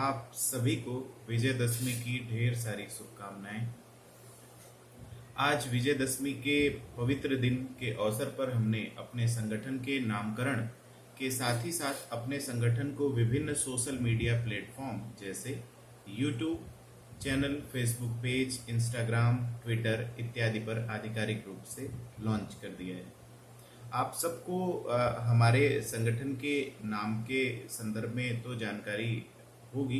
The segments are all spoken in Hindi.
आप सभी को विजयदशमी की ढेर सारी शुभकामनाएं। आज विजयदशमी के पवित्र दिन के अवसर पर हमने अपने संगठन के नामकरण के साथ ही साथ अपने संगठन को विभिन्न सोशल मीडिया प्लेटफॉर्म जैसे YouTube channel, Facebook page, Instagram, Twitter इत्यादि पर आधिकारिक रूप से लॉन्च कर दिया है। आप सबको हमारे संगठन के नाम के संदर्भ में तो जानकारी होगी।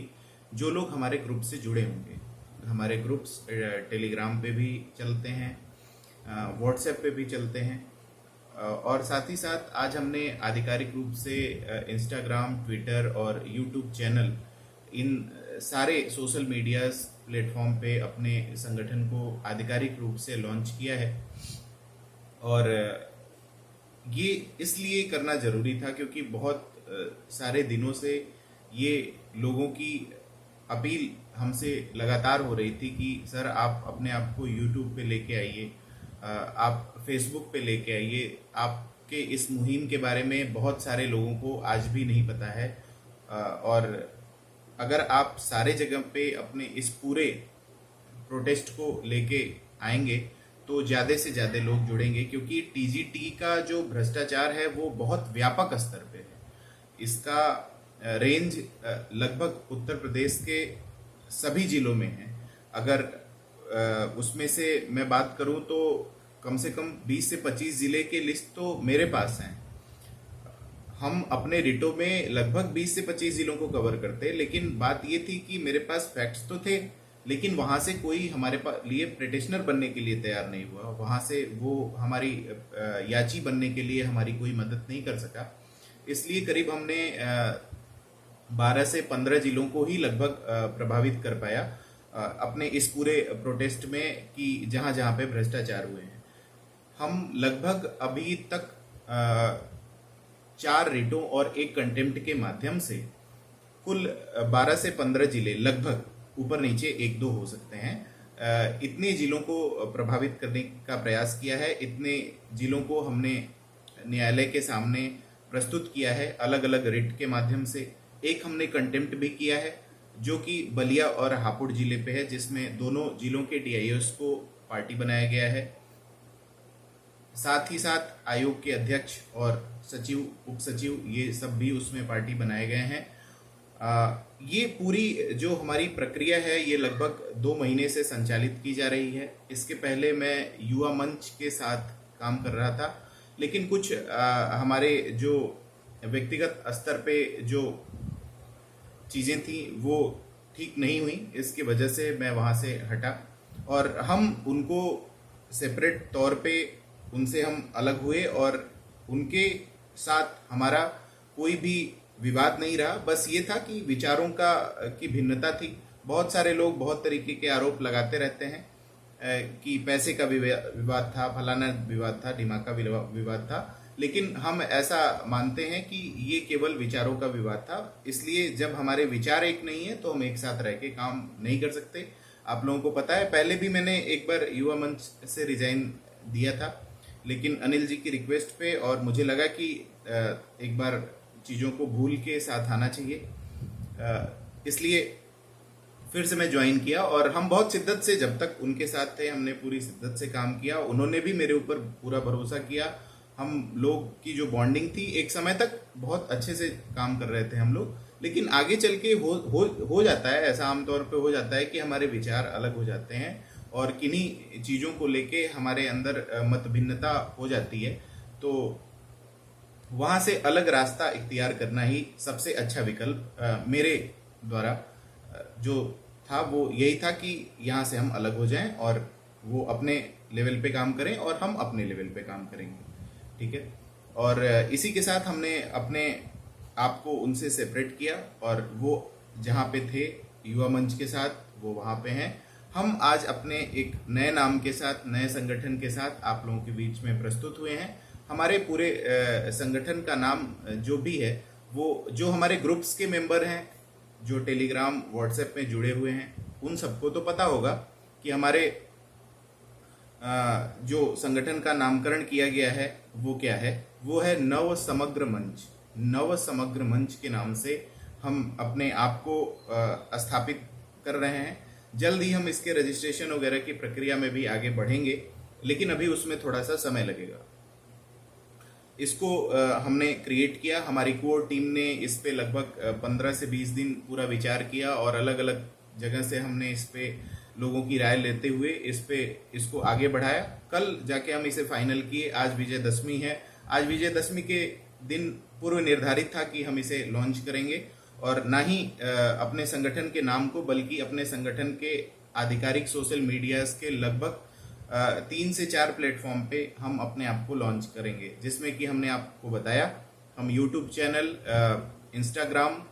जो लोग हमारे ग्रुप से जुड़े होंगे, हमारे ग्रुप्स टेलीग्राम पे भी चलते हैं, व्हाट्सएप पे भी चलते हैं, और साथ ही साथ आज हमने आधिकारिक रूप से इंस्टाग्राम, ट्विटर और यूट्यूब चैनल, इन सारे सोशल मीडिया प्लेटफॉर्म पे अपने संगठन को आधिकारिक रूप से लॉन्च किया है। और ये इसलिए करना जरूरी था क्योंकि बहुत सारे दिनों से ये लोगों की अपील हमसे लगातार हो रही थी कि सर आप अपने आप को यूट्यूब पे लेके आइए, आप फेसबुक पे लेके आइए। आपके इस मुहिम के बारे में बहुत सारे लोगों को आज भी नहीं पता है, और अगर आप सारे जगह पे अपने इस पूरे प्रोटेस्ट को लेके आएंगे तो ज़्यादा से ज़्यादा लोग जुड़ेंगे, क्योंकि टीजीटी का जो भ्रष्टाचार है वो बहुत व्यापक स्तर पे है। इसका रेंज लगभग उत्तर प्रदेश के सभी जिलों में है। अगर उसमें से मैं बात करूं तो कम से कम 20 से 25 जिले के लिस्ट तो मेरे पास हैं। हम अपने रिटो में लगभग 20 से 25 जिलों को कवर करते हैं, लेकिन बात ये थी कि मेरे पास फैक्ट्स तो थे, लेकिन वहां से कोई हमारे पास लिए प्रिटिशनर बनने के लिए तैयार नहीं हुआ। वहां से वो हमारी याची बनने के लिए हमारी कोई मदद नहीं कर सका। इसलिए करीब हमने 12 से 15 जिलों को ही लगभग प्रभावित कर पाया अपने इस पूरे प्रोटेस्ट में, कि जहां जहां पे भ्रष्टाचार हुए हैं। हम लगभग अभी तक 4 रिटों और 1 कंटेम्प्ट के माध्यम से कुल 12 से 15 जिले, लगभग ऊपर नीचे 1-2 हो सकते हैं, इतने जिलों को प्रभावित करने का प्रयास किया है। इतने जिलों को हमने न्यायालय के सामने प्रस्तुत किया है अलग अलग रिट के माध्यम से। एक हमने कंटेम्प्ट भी किया है जो कि बलिया और हापुड़ जिले पे है, जिसमें दोनों जिलों के डीआईओस को पार्टी बनाया गया है। साथ ही साथ आयोग के अध्यक्ष और सचिव, उप सचिव, ये सब भी उसमें पार्टी बनाए गए हैं। ये पूरी जो हमारी प्रक्रिया है ये लगभग 2 महीने से संचालित की जा रही है। इसके पहले मैं युवा मंच के साथ काम कर रहा था, लेकिन कुछ हमारे जो व्यक्तिगत स्तर पे जो चीज़ें थी वो ठीक नहीं हुई, इसकी वजह से मैं वहाँ से हटा और हम उनको सेपरेट तौर पे उनसे हम अलग हुए और उनके साथ हमारा कोई भी विवाद नहीं रहा। बस ये था कि विचारों की भिन्नता थी। बहुत सारे लोग बहुत तरीके के आरोप लगाते रहते हैं कि पैसे का विवाद था, फलाना विवाद था, ढिमाका का विवाद था, लेकिन हम ऐसा मानते हैं कि ये केवल विचारों का विवाद था। इसलिए जब हमारे विचार एक नहीं है तो हम एक साथ रह के काम नहीं कर सकते। आप लोगों को पता है, पहले भी मैंने एक बार युवा मंच से रिजाइन दिया था, लेकिन अनिल जी की रिक्वेस्ट पे, और मुझे लगा कि एक बार चीज़ों को भूल के साथ आना चाहिए, इसलिए फिर से मैं ज्वाइन किया। और हम बहुत शिद्दत से, जब तक उनके साथ थे हमने पूरी शिद्दत से काम किया। उन्होंने भी मेरे ऊपर पूरा भरोसा किया। हम लोग की जो बॉन्डिंग थी, एक समय तक बहुत अच्छे से काम कर रहे थे हम लोग, लेकिन आगे चल के हो जाता है ऐसा, आमतौर पे हो जाता है कि हमारे विचार अलग हो जाते हैं और किन्हीं चीज़ों को लेके हमारे अंदर मत भिन्नता हो जाती है। तो वहाँ से अलग रास्ता इख्तियार करना ही सबसे अच्छा विकल्प मेरे द्वारा जो था वो यही था कि यहाँ से हम अलग हो जाएं और वो अपने लेवल पे काम करें और हम अपने लेवल पे काम करेंगे, ठीक है। और इसी के साथ हमने अपने आप को उनसे सेपरेट किया और वो जहाँ पे थे युवा मंच के साथ, वो वहाँ पे हैं। हम आज अपने एक नए नाम के साथ, नए संगठन के साथ आप लोगों के बीच में प्रस्तुत हुए हैं। हमारे पूरे संगठन का नाम जो भी है, वो जो हमारे ग्रुप्स के मेंबर हैं, जो टेलीग्राम, व्हाट्सएप में जुड़े हुए हैं, उन सबको तो पता होगा कि हमारे जो संगठन का नामकरण किया गया है वो क्या है। वो है नव समग्र मंच। नव समग्र मंच के नाम से हम अपने आप को स्थापित कर रहे हैं। जल्द ही हम इसके रजिस्ट्रेशन वगैरह की प्रक्रिया में भी आगे बढ़ेंगे, लेकिन अभी उसमें थोड़ा सा समय लगेगा। इसको हमने क्रिएट किया, हमारी कोर टीम ने इस पे लगभग 15 से 20 दिन पूरा विचार किया और अलग अलग जगह से हमने इस पे लोगों की राय लेते हुए इसको आगे बढ़ाया। कल जाके हम इसे फाइनल किए। आज विजयदशमी है। आज विजयदशमी के दिन पूर्व निर्धारित था कि हम इसे लॉन्च करेंगे, और ना ही अपने संगठन के नाम को, बल्कि अपने संगठन के आधिकारिक सोशल मीडिया के लगभग 3 से 4 प्लेटफॉर्म पे हम अपने आप को लॉन्च करेंगे, जिसमें कि हमने आपको बताया हम YouTube channel, Instagram,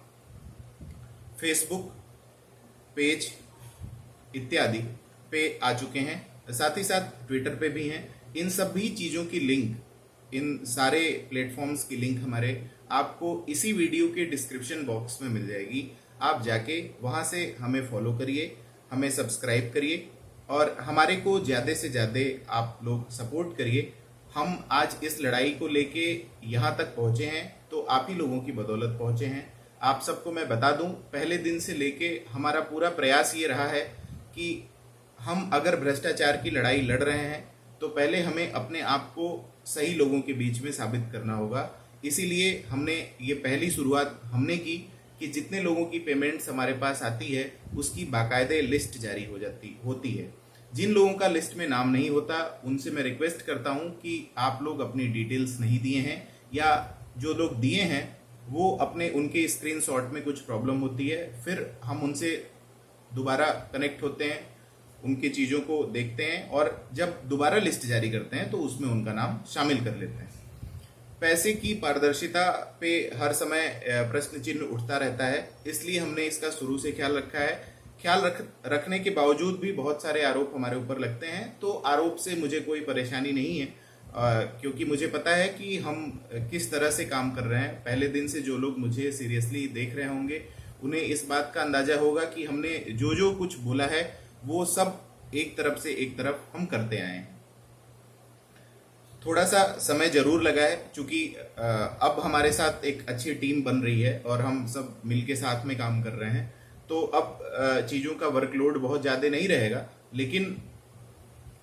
Facebook page इत्यादि पे आ चुके हैं। साथ ही साथ ट्विटर पे भी हैं। इन सभी चीज़ों की लिंक, इन सारे प्लेटफॉर्म्स की लिंक हमारे आपको इसी वीडियो के डिस्क्रिप्शन बॉक्स में मिल जाएगी। आप जाके वहाँ से हमें फॉलो करिए, हमें सब्सक्राइब करिए और हमारे को ज़्यादा से ज़्यादा आप लोग सपोर्ट करिए। हम आज इस लड़ाई को लेके यहाँ तक पहुँचे हैं तो आप ही लोगों की बदौलत पहुँचे हैं। आप सबको मैं बता दूं, पहले दिन से लेके हमारा पूरा प्रयास ये रहा है कि हम अगर भ्रष्टाचार की लड़ाई लड़ रहे हैं तो पहले हमें अपने आप को सही लोगों के बीच में साबित करना होगा। इसीलिए हमने ये पहली शुरुआत हमने की कि जितने लोगों की पेमेंट्स हमारे पास आती है उसकी बाकायदे लिस्ट जारी होती है। जिन लोगों का लिस्ट में नाम नहीं होता उनसे मैं रिक्वेस्ट करता हूं कि आप लोग अपनी डिटेल्स नहीं दिए हैं, या जो लोग दिए हैं वो अपने उनके स्क्रीनशॉट में कुछ प्रॉब्लम होती है, फिर हम उनसे दोबारा कनेक्ट होते हैं, उनकी चीज़ों को देखते हैं और जब दोबारा लिस्ट जारी करते हैं तो उसमें उनका नाम शामिल कर लेते हैं। पैसे की पारदर्शिता पे हर समय प्रश्न चिन्ह उठता रहता है, इसलिए हमने इसका शुरू से ख्याल रखा है। रखने के बावजूद भी बहुत सारे आरोप हमारे ऊपर लगते हैं, तो आरोप से मुझे कोई परेशानी नहीं है, क्योंकि मुझे पता है कि हम किस तरह से काम कर रहे हैं। पहले दिन से जो लोग मुझे सीरियसली देख रहे होंगे उन्हें इस बात का अंदाजा होगा कि हमने जो जो कुछ बोला है वो सब एक तरफ से एक तरफ हम करते आए हैं। थोड़ा सा समय जरूर लगा है, क्योंकि अब हमारे साथ एक अच्छी टीम बन रही है और हम सब मिलके साथ में काम कर रहे हैं, तो अब चीज़ों का वर्कलोड बहुत ज़्यादा नहीं रहेगा। लेकिन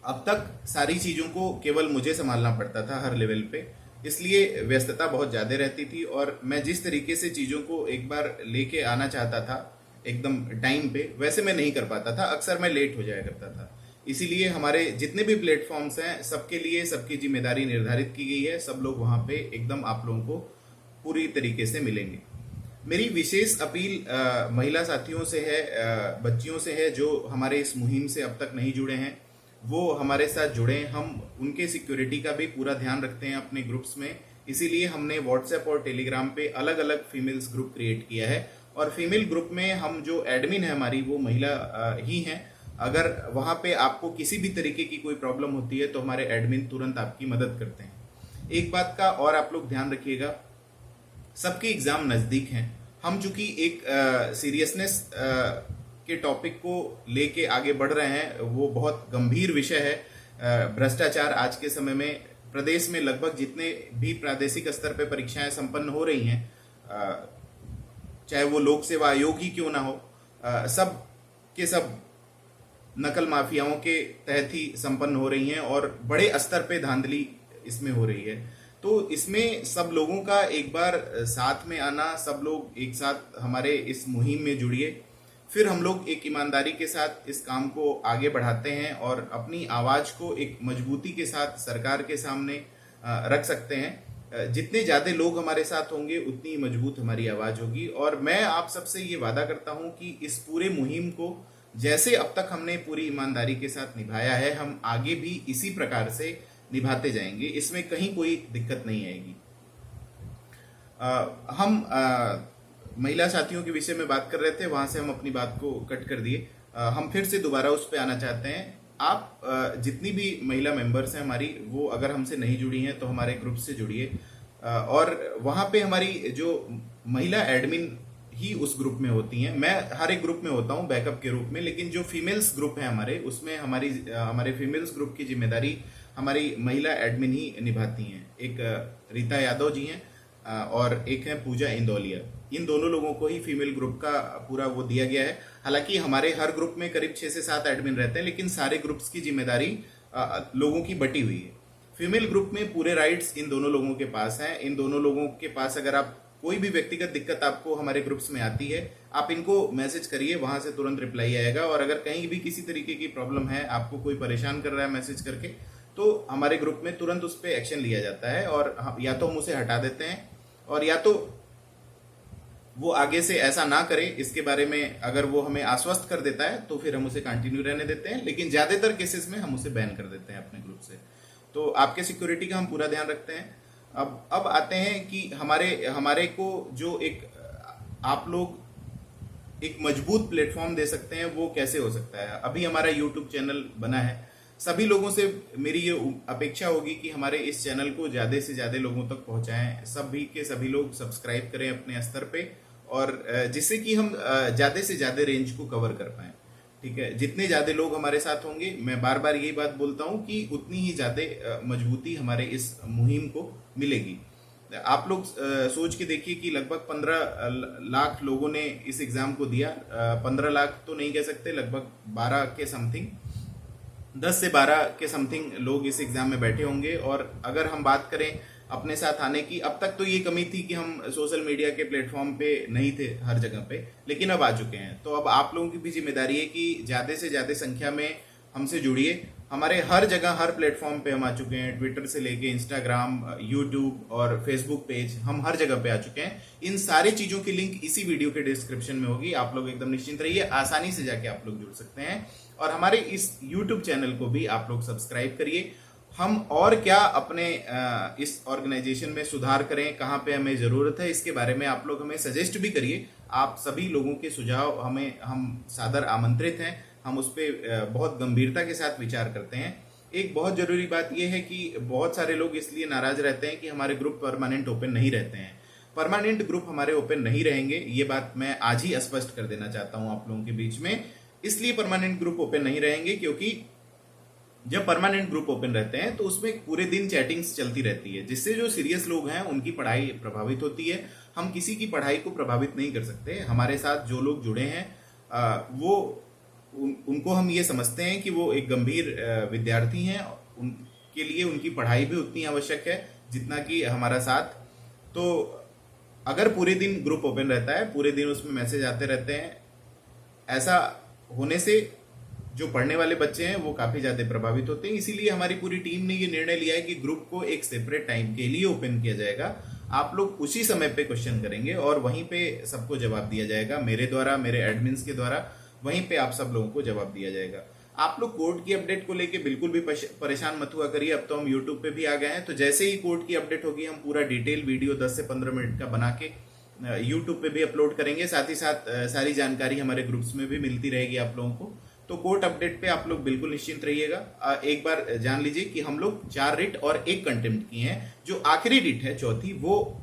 अब तक सारी चीज़ों को केवल मुझे संभालना पड़ता था हर लेवल पे, इसलिए व्यस्तता बहुत ज़्यादा रहती थी और मैं जिस तरीके से चीज़ों को एक बार लेके आना चाहता था एकदम टाइम पे, वैसे मैं नहीं कर पाता था। अक्सर मैं लेट हो जाया करता था। इसीलिए हमारे जितने भी प्लेटफॉर्म्स हैं सबके लिए सबकी जिम्मेदारी निर्धारित की गई है। सब लोग वहाँ पे एकदम आप लोगों को पूरी तरीके से मिलेंगे। मेरी विशेष अपील महिला साथियों से है, बच्चियों से है जो हमारे इस मुहिम से अब तक नहीं जुड़े हैं, वो हमारे साथ जुड़े। हम उनके सिक्योरिटी का भी पूरा ध्यान रखते हैं अपने ग्रुप्स में, इसीलिए हमने व्हाट्सएप और टेलीग्राम पे अलग अलग फीमेल्स ग्रुप क्रिएट किया है और फीमेल ग्रुप में हम जो एडमिन है हमारी वो महिला ही हैं। अगर वहाँ पे आपको किसी भी तरीके की कोई प्रॉब्लम होती है तो हमारे एडमिन तुरंत आपकी मदद करते हैं। एक बात का और आप लोग ध्यान रखिएगा, सबके एग्जाम नज़दीक हैं। हम चूंकि एक सीरियसनेस के टॉपिक को लेके आगे बढ़ रहे हैं, वो बहुत गंभीर विषय है। भ्रष्टाचार आज के समय में प्रदेश में लगभग जितने भी प्रादेशिक स्तर पर परीक्षाएं संपन्न हो रही हैं, चाहे वो लोक सेवा आयोग ही क्यों ना हो, सब के सब नकल माफियाओं के तहत ही संपन्न हो रही हैं और बड़े स्तर पे धांधली इसमें हो रही है। तो इसमें सब लोगों का एक बार साथ में आना, सब लोग एक साथ हमारे इस मुहिम में जुड़िए, फिर हम लोग एक ईमानदारी के साथ इस काम को आगे बढ़ाते हैं और अपनी आवाज़ को एक मजबूती के साथ सरकार के सामने रख सकते हैं। जितने ज़्यादा लोग हमारे साथ होंगे उतनी मजबूत हमारी आवाज़ होगी। और मैं आप सबसे ये वादा करता हूँ कि इस पूरे मुहिम को जैसे अब तक हमने पूरी ईमानदारी के साथ निभाया है, हम आगे भी इसी प्रकार से निभाते जाएंगे। इसमें कहीं कोई दिक्कत नहीं आएगी। हम महिला साथियों के विषय में बात कर रहे थे, वहां से हम अपनी बात को कट कर दिए। हम फिर से दोबारा उस पर आना चाहते हैं। आप जितनी भी महिला मेंबर्स हैं हमारी, वो अगर हमसे नहीं जुड़ी हैं तो हमारे ग्रुप से जुड़िए। और वहाँ पे हमारी जो महिला एडमिन ही उस ग्रुप में होती हैं। मैं हर एक ग्रुप में होता हूँ बैकअप के रूप में, लेकिन जो फीमेल्स ग्रुप है हमारे, उसमें हमारे फीमेल्स ग्रुप की जिम्मेदारी हमारी महिला एडमिन ही निभाती हैं। एक रीता यादव जी हैं और एक है पूजा इंदौलिया। इन दोनों लोगों को ही फीमेल ग्रुप का पूरा वो दिया गया है। हालांकि हमारे हर ग्रुप में करीब 6 से 7 एडमिन रहते हैं, लेकिन सारे ग्रुप्स की जिम्मेदारी लोगों की बटी हुई है। फीमेल ग्रुप में पूरे राइट्स इन दोनों लोगों के पास हैं। इन दोनों लोगों के पास अगर आप कोई भी व्यक्तिगत दिक्कत आपको हमारे ग्रुप्स में आती है, आप इनको मैसेज करिए, वहां से तुरंत रिप्लाई आएगा। और अगर कहीं भी किसी तरीके की प्रॉब्लम है, आपको कोई परेशान कर रहा है मैसेज करके, तो हमारे ग्रुप में तुरंत उस पर एक्शन लिया जाता है। और या तो हम उसे हटा देते हैं, और या तो वो आगे से ऐसा ना करे, इसके बारे में अगर वो हमें आश्वस्त कर देता है तो फिर हम उसे कंटिन्यू रहने देते हैं। लेकिन ज्यादातर केसेस में हम उसे बैन कर देते हैं अपने ग्रुप से। तो आपके सिक्योरिटी का हम पूरा ध्यान रखते हैं। अब आते हैं कि हमारे को जो एक आप लोग एक मजबूत प्लेटफॉर्म दे सकते हैं, वो कैसे हो सकता है। अभी हमारा यूट्यूब चैनल बना है। सभी लोगों से मेरी ये अपेक्षा होगी कि हमारे इस चैनल को ज्यादा से ज्यादा लोगों तक पहुंचाएं। सभी के सभी लोग सब्सक्राइब करें अपने स्तर पे, और जिससे कि हम ज्यादा से ज्यादा रेंज को कवर कर पाए। ठीक है, जितने ज्यादा लोग हमारे साथ होंगे, मैं बार बार यही बात बोलता हूं कि उतनी ही ज्यादा मजबूती हमारे इस मुहिम को मिलेगी। आप लोग सोच के देखिए कि लगभग 15 लाख लोगों ने इस एग्जाम को दिया। 15 लाख तो नहीं कह सकते, लगभग 12 के समथिंग, 10 से 12 के समथिंग लोग इस एग्जाम में बैठे होंगे। और अगर हम बात करें अपने साथ आने की, अब तक तो ये कमी थी कि हम सोशल मीडिया के प्लेटफॉर्म पे नहीं थे हर जगह पे, लेकिन अब आ चुके हैं। तो अब आप लोगों की भी जिम्मेदारी है कि ज्यादा से ज्यादा संख्या में हमसे जुड़िए। हमारे हर जगह, हर प्लेटफॉर्म पे हम आ चुके हैं। ट्विटर से लेके इंस्टाग्राम, यूट्यूब और फेसबुक पेज, हम हर जगह पे आ चुके हैं। इन सारी चीजों की लिंक इसी वीडियो के डिस्क्रिप्शन में होगी। आप लोग एकदम निश्चिंत रहिए, आसानी से जाके आप लोग जुड़ सकते हैं। और हमारे इस यूट्यूब चैनल को भी आप लोग सब्सक्राइब करिए। हम और क्या अपने इस ऑर्गेनाइजेशन में सुधार करें, कहाँ पे हमें जरूरत है, इसके बारे में आप लोग हमें सजेस्ट भी करिए। आप सभी लोगों के सुझाव हम सादर आमंत्रित हैं। हम उस पर बहुत गंभीरता के साथ विचार करते हैं। एक बहुत जरूरी बात यह है कि बहुत सारे लोग इसलिए नाराज रहते हैं कि हमारे ग्रुप परमानेंट ओपन नहीं रहते हैं। परमानेंट ग्रुप हमारे ओपन नहीं रहेंगे, ये बात मैं आज ही स्पष्ट कर देना चाहता हूं आप लोगों के बीच में। इसलिए परमानेंट ग्रुप ओपन नहीं रहेंगे क्योंकि जब परमानेंट ग्रुप ओपन रहते हैं तो उसमें पूरे दिन चैटिंग्स चलती रहती है, जिससे जो सीरियस लोग हैं उनकी पढ़ाई प्रभावित होती है। हम किसी की पढ़ाई को प्रभावित नहीं कर सकते। हमारे साथ जो लोग जुड़े हैं उनको हम ये समझते हैं कि वो एक गंभीर विद्यार्थी हैं। उनके लिए उनकी पढ़ाई भी उतनी आवश्यक है जितना कि हमारा साथ। तो अगर पूरे दिन ग्रुप ओपन रहता है, पूरे दिन उसमें मैसेज आते रहते हैं, ऐसा होने से जो पढ़ने वाले बच्चे हैं वो काफी ज्यादा प्रभावित होते हैं। इसीलिए हमारी पूरी टीम ने ये निर्णय लिया है कि ग्रुप को एक सेपरेट टाइम के लिए ओपन किया जाएगा। आप लोग उसी समय पे क्वेश्चन करेंगे और वहीं पे सबको जवाब दिया जाएगा, मेरे द्वारा, मेरे एडमिन्स के द्वारा। वहीं पे आप सब लोगों को जवाब दिया जाएगा। आप लोग कोर्ट की अपडेट को लेके बिल्कुल भी परेशान मत हुआ करिए। अब तो हम यूट्यूब पे भी आ गए हैं, तो जैसे ही कोर्ट की अपडेट होगी हम पूरा डिटेल वीडियो 10 से 15 मिनट का बना के यूट्यूब पे भी अपलोड करेंगे। साथ ही साथ सारी जानकारी हमारे ग्रुप्स में भी मिलती रहेगी आप लोगों को। तो कोर्ट अपडेट पे आप लोग बिल्कुल निश्चिंत रहिएगा। एक बार जान लीजिए कि हम लोग 4 रिट और 1 कंटेम्प्ट किए हैं। जो आखिरी रिट है, चौथी, वो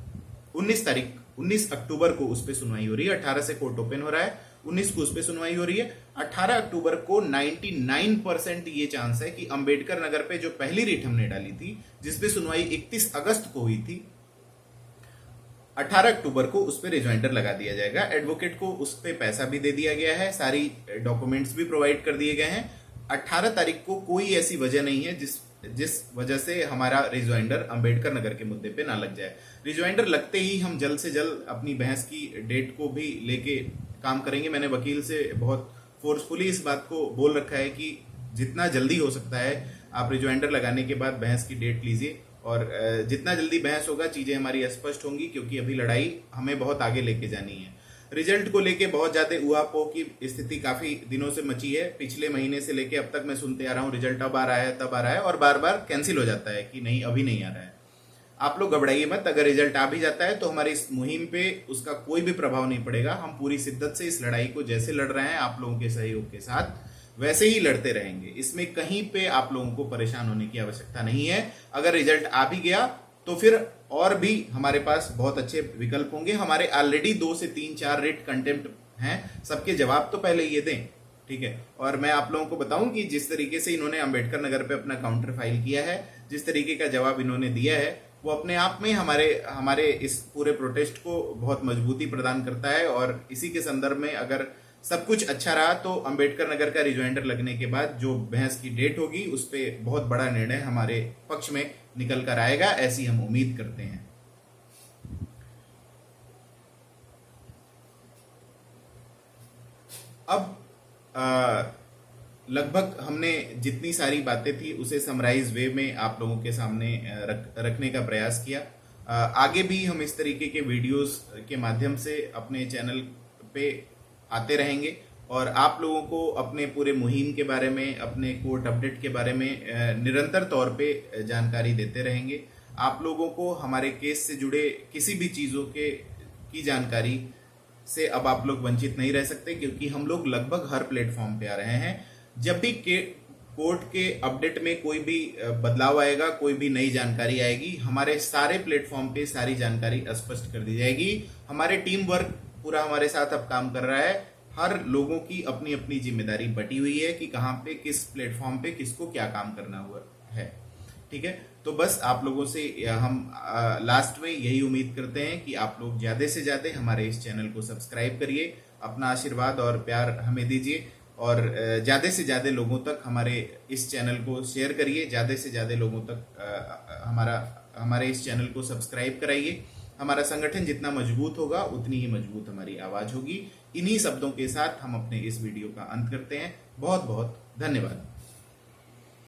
19 अक्टूबर को उस पर सुनवाई हो रही है। 18 से कोर्ट ओपन हो रहा है, 19 को उस पर सुनवाई हो रही है। 18 अक्टूबर को 99% ये चांस है कि अंबेडकर नगर पे जो पहली रिट हमने डाली थी, जिसपे सुनवाई 31 अगस्त को हुई थी, 18 अक्टूबर को उस पर रिजॉइंडर लगा दिया जाएगा। एडवोकेट को उस पर पैसा भी दे दिया गया है, सारी डॉक्यूमेंट्स भी प्रोवाइड कर दिए गए हैं। 18 तारीख को कोई ऐसी वजह नहीं है जिस वजह से हमारा रिजॉइंडर अंबेडकर नगर के मुद्दे पे ना लग जाए। रिजॉइंडर लगते ही हम जल्द से जल्द अपनी बहस की डेट को भी लेके काम करेंगे। मैंने वकील से बहुत फोर्सफुली इस बात को बोल रखा है कि जितना जल्दी हो सकता है आप रिजॉइंडर लगाने के बाद बहस की डेट लीजिए, और जितना जल्दी बहस होगा चीजें हमारी स्पष्ट होंगी, क्योंकि अभी लड़ाई हमें बहुत आगे लेके जानी है। रिजल्ट को लेके बहुत ज्यादा उहापोह की स्थिति काफी दिनों से मची है। पिछले महीने से लेके अब तक मैं सुनते आ रहा हूँ रिजल्ट अब आ रहा है, तब आ रहा है, और बार बार कैंसिल हो जाता है कि नहीं, अभी नहीं आ रहा है। आप लोग घबराइए मत। अगर रिजल्ट आ भी जाता है तो हमारी इस मुहिम पे उसका कोई भी प्रभाव नहीं पड़ेगा। हम पूरी शिद्दत से इस लड़ाई को जैसे लड़ रहे हैं आप लोगों के सहयोग के साथ, वैसे ही लड़ते रहेंगे। इसमें कहीं पे आप लोगों को परेशान होने की आवश्यकता नहीं है। अगर रिजल्ट आ भी गया तो फिर और भी हमारे पास बहुत अच्छे विकल्प होंगे। हमारे ऑलरेडी 2 से 3-4 रिट कंटेम्प्ट हैं, सबके जवाब तो पहले ये दें, ठीक है। और मैं आप लोगों को बताऊं कि जिस तरीके से इन्होंने अंबेडकर नगर पे अपना काउंटर फाइल किया है, जिस तरीके का जवाब इन्होंने दिया है, वो अपने आप में हमारे हमारे इस पूरे प्रोटेस्ट को बहुत मजबूती प्रदान करता है। और इसी के संदर्भ में अगर सब कुछ अच्छा रहा तो अंबेडकर नगर का रिजॉइंडर लगने के बाद जो बहस की डेट होगी उस पर बहुत बड़ा निर्णय हमारे पक्ष में निकल कर आएगा, ऐसी हम उम्मीद करते हैं। अब लगभग हमने जितनी सारी बातें थी उसे समराइज वे में आप लोगों के सामने रखने का प्रयास किया। आगे भी हम इस तरीके के वीडियोस के माध्यम से अपने चैनल पे आते रहेंगे और आप लोगों को अपने पूरे मुहिम के बारे में, अपने कोर्ट अपडेट के बारे में निरंतर तौर पे जानकारी देते रहेंगे। आप लोगों को हमारे केस से जुड़े किसी भी चीज़ों की जानकारी से अब आप लोग वंचित नहीं रह सकते, क्योंकि हम लोग लगभग हर प्लेटफॉर्म पे आ रहे हैं। जब भी कोर्ट के अपडेट में कोई भी बदलाव आएगा, कोई भी नई जानकारी आएगी, हमारे सारे प्लेटफॉर्म पे सारी जानकारी स्पष्ट कर दी जाएगी। हमारे टीम वर्क पूरा हमारे साथ अब काम कर रहा है। हर लोगों की अपनी अपनी जिम्मेदारी बटी हुई है कि कहाँ पे, किस प्लेटफॉर्म पे किसको क्या काम करना हुआ है। ठीक है, तो बस आप लोगों से हम लास्ट में यही उम्मीद करते हैं कि आप लोग ज्यादा से ज्यादा हमारे इस चैनल को सब्सक्राइब करिए, अपना आशीर्वाद और प्यार हमें दीजिए और ज्यादा से ज्यादा लोगों तक हमारे इस चैनल को शेयर करिए, ज्यादा से ज्यादा लोगों तक हमारे इस चैनल को सब्सक्राइब कराइए। हमारा संगठन जितना मजबूत होगा उतनी ही मजबूत हमारी आवाज होगी। इन्हीं शब्दों के साथ हम अपने इस वीडियो का अंत करते हैं। बहुत बहुत धन्यवाद।